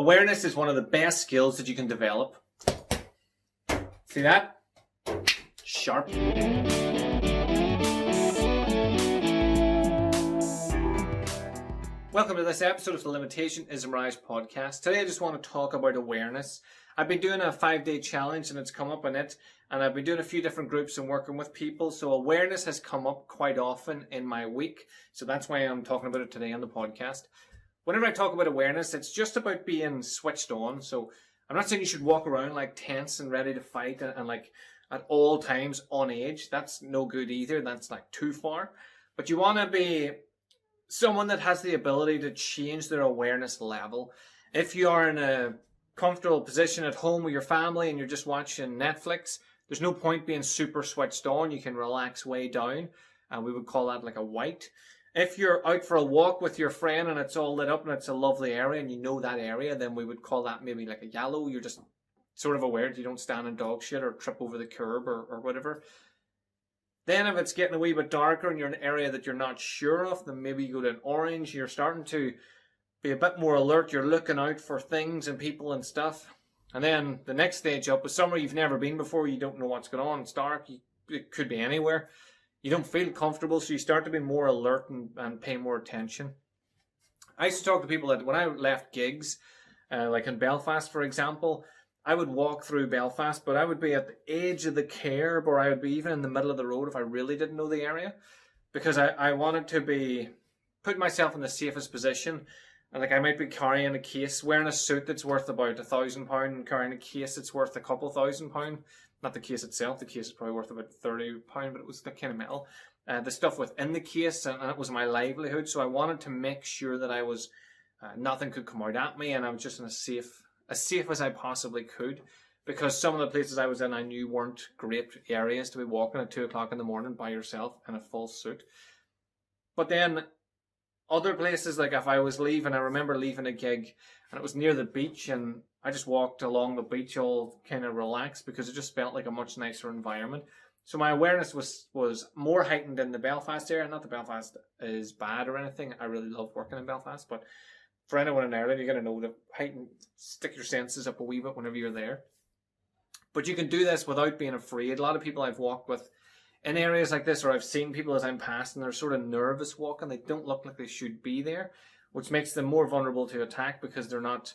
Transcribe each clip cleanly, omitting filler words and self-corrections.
Awareness is one of the best skills that you can develop. See that? Sharp. Welcome to this episode of the Limitation Is A Mirage podcast. Today I just want to talk about awareness. I've been doing a 5-day challenge and it's come up in it, and I've been doing a few different groups and working with people, so awareness has come up quite often in my week, so that's why I'm talking about it today on the podcast. Whenever I talk about awareness, it's just about being switched on. So I'm not saying you should walk around like tense and ready to fight and like at all times on edge. That's no good either. That's like too far. But you want to be someone that has the ability to change their awareness level. If you are in a comfortable position at home with your family and you're just watching Netflix, there's no point being super switched on. You can relax way down. We would call that like a white. If you're out for a walk with your friend and it's all lit up and it's a lovely area and you know that area, then we would call that maybe like a yellow. You're just sort of aware that you don't stand in dog shit or trip over the curb or whatever. Then if it's getting a wee bit darker and you're in an area that you're not sure of, then maybe you go to an orange. You're starting to be a bit more alert. You're looking out for things and people and stuff. And then the next stage up is somewhere you've never been before. You don't know what's going on. It's dark. It could be anywhere. You don't feel comfortable, so you start to be more alert and pay more attention. I used to talk to people that when I left gigs, like in Belfast, for example, I would walk through Belfast, but I would be at the edge of the curb, or I would be even in the middle of the road if I really didn't know the area, because I wanted to be put myself in the safest position. And like I might be carrying a case, wearing a suit that's worth about £1,000, and carrying a case that's worth a couple £1,000. Not the case itself, the case is probably worth about £30, but it was the kind of metal. The stuff within the case, and it was my livelihood, so I wanted to make sure that I was, nothing could come out at me, and I was just in as safe as I possibly could, because some of the places I was in I knew weren't great areas to be walking at 2 o'clock in the morning by yourself in a full suit. But then other places, like if I was leaving, I remember leaving a gig, and it was near the beach, and I just walked along the beach all kind of relaxed because it just felt like a much nicer environment. So my awareness was more heightened in the Belfast area. Not that Belfast is bad or anything. I really love working in Belfast. But for anyone in Ireland, you're going to know that stick your senses up a wee bit whenever you're there. But you can do this without being afraid. A lot of people I've walked with in areas like this, or I've seen people as I'm passing, they're sort of nervous walking. They don't look like they should be there, which makes them more vulnerable to attack because they're not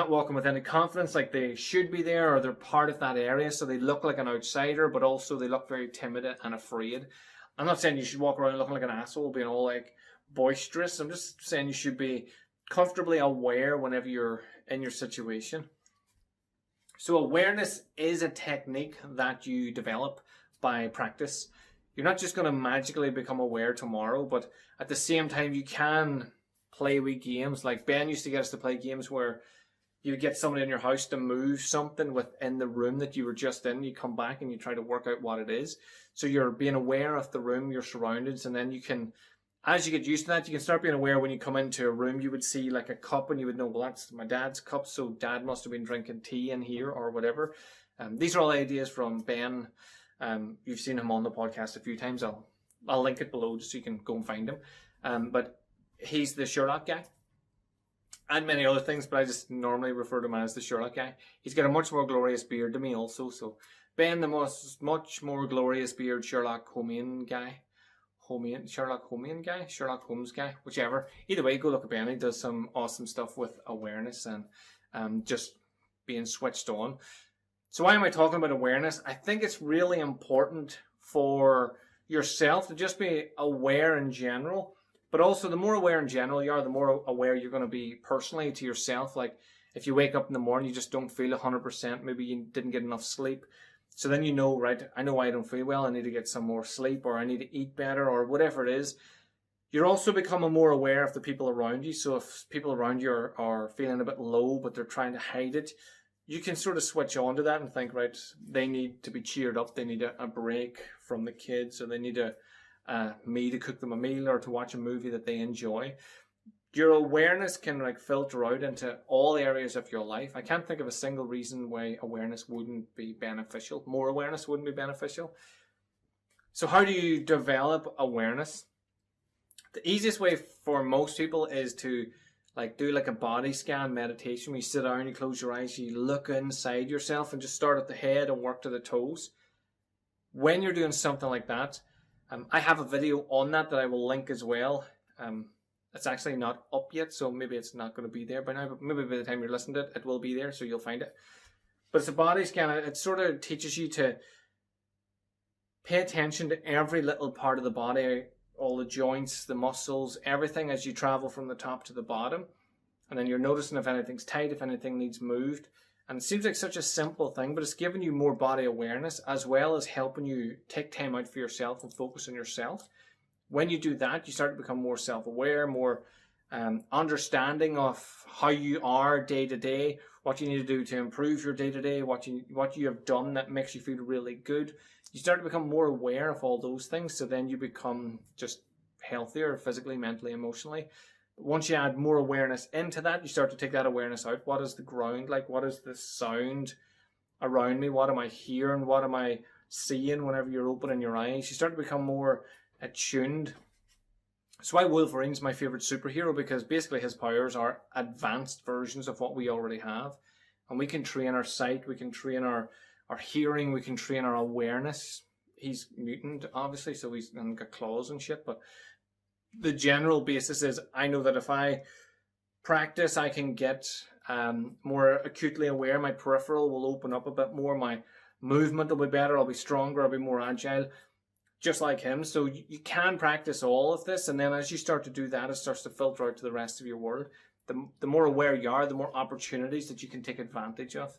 walking with any confidence like they should be there, or they're part of that area, so they look like an outsider, but also they look very timid and afraid. I'm not saying you should walk around looking like an asshole, being all like boisterous. I'm just saying you should be comfortably aware whenever you're in your situation. So awareness is a technique that you develop by practice. You're not just going to magically become aware tomorrow, but at the same time you can play wee games. Like Ben used to get us to play games where you would get somebody in your house to move something within the room that you were just in. You come back and you try to work out what it is. So you're being aware of the room, your surroundings, and then you can, as you get used to that, you can start being aware when you come into a room. You would see like a cup and you would know, well, that's my dad's cup, so dad must have been drinking tea in here or whatever. These are all ideas from Ben. You've seen him on the podcast a few times. I'll link it below just so you can go and find him. But he's the Sherlock guy. And many other things, but I just normally refer to him as the Sherlock guy. He's got a much more glorious beard than me also. So Ben, the much more glorious beard, Sherlock Holmes guy, whichever. Either way, go look at Ben. He does some awesome stuff with awareness and just being switched on. So why am I talking about awareness? I think it's really important for yourself to just be aware in general. But also, the more aware in general you are, the more aware you're going to be personally to yourself. Like, if you wake up in the morning, you just don't feel 100%. Maybe you didn't get enough sleep. So then you know, right, I know I don't feel well. I need to get some more sleep, or I need to eat better, or whatever it is. You're also becoming more aware of the people around you. So if people around you are feeling a bit low, but they're trying to hide it, you can sort of switch on to that and think, right, they need to be cheered up. They need a break from the kids, or they need me to cook them a meal or to watch a movie that they enjoy. Your awareness can like filter out into all areas of your life. I can't think of a single reason why awareness wouldn't be beneficial. More awareness wouldn't be beneficial. So how do you develop awareness? The easiest way for most people is to like do like a body scan meditation where you sit down, you close your eyes, you look inside yourself and just start at the head and work to the toes. When you're doing something like that, I have a video on that I will link as well. It's actually not up yet, so maybe it's not going to be there by now, but maybe by the time you're listening to it, it will be there, so you'll find it. But it's a body scan. It sort of teaches you to pay attention to every little part of the body, all the joints, the muscles, everything as you travel from the top to the bottom. And then you're noticing if anything's tight, if anything needs moved. And it seems like such a simple thing, but it's giving you more body awareness as well as helping you take time out for yourself and focus on yourself. When you do that, you start to become more self-aware, more understanding of how you are day to day, what you need to do to improve your day to day, what you have done that makes you feel really good. You start to become more aware of all those things, so then you become just healthier physically, mentally, emotionally. Once you add more awareness into that, you start to take that awareness out. What is the ground like? What is the sound around me? What am I hearing? What am I seeing whenever you're opening your eyes? You start to become more attuned. That's why Wolverine's my favorite superhero, because basically his powers are advanced versions of what we already have. And we can train our sight, we can train our hearing, we can train our awareness. He's mutant, obviously, so he's got claws and shit, but the general basis is I know that if I practice, I can get more acutely aware. My peripheral will open up a bit more. My movement will be better. I'll be stronger. I'll be more agile, just like him. So you can practice all of this, and then as you start to do that, it starts to filter out to the rest of your world. The more aware you are, the more opportunities that you can take advantage of.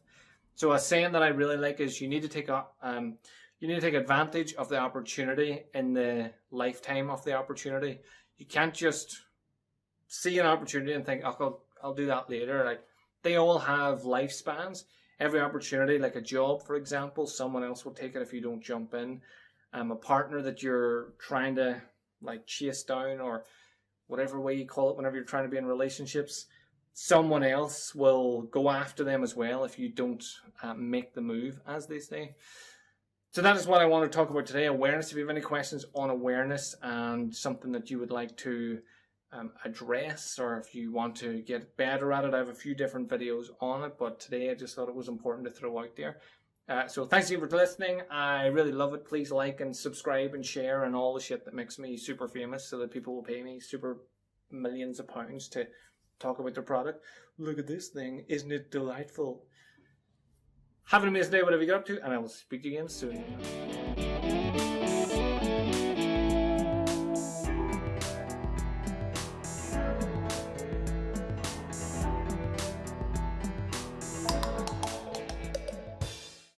So a saying that I really like is you need to take advantage of the opportunity in the lifetime of the opportunity. You can't just see an opportunity and think, oh, I'll do that later. Like, they all have lifespans. Every opportunity, like a job, for example, someone else will take it if you don't jump in. A partner that you're trying to like chase down, or whatever way you call it whenever you're trying to be in relationships, someone else will go after them as well if you don't make the move, as they say. So that is what I want to talk about today, awareness. If you have any questions on awareness and something that you would like to address, or if you want to get better at it, I have a few different videos on it, but today I just thought it was important to throw out there. So thanks again for listening. I really love it. Please like and subscribe and share and all the shit that makes me super famous, so that people will pay me super millions of pounds to talk about their product. Look at this thing. Isn't it delightful? Have an amazing day, whatever you get up to, and I will speak to you again soon.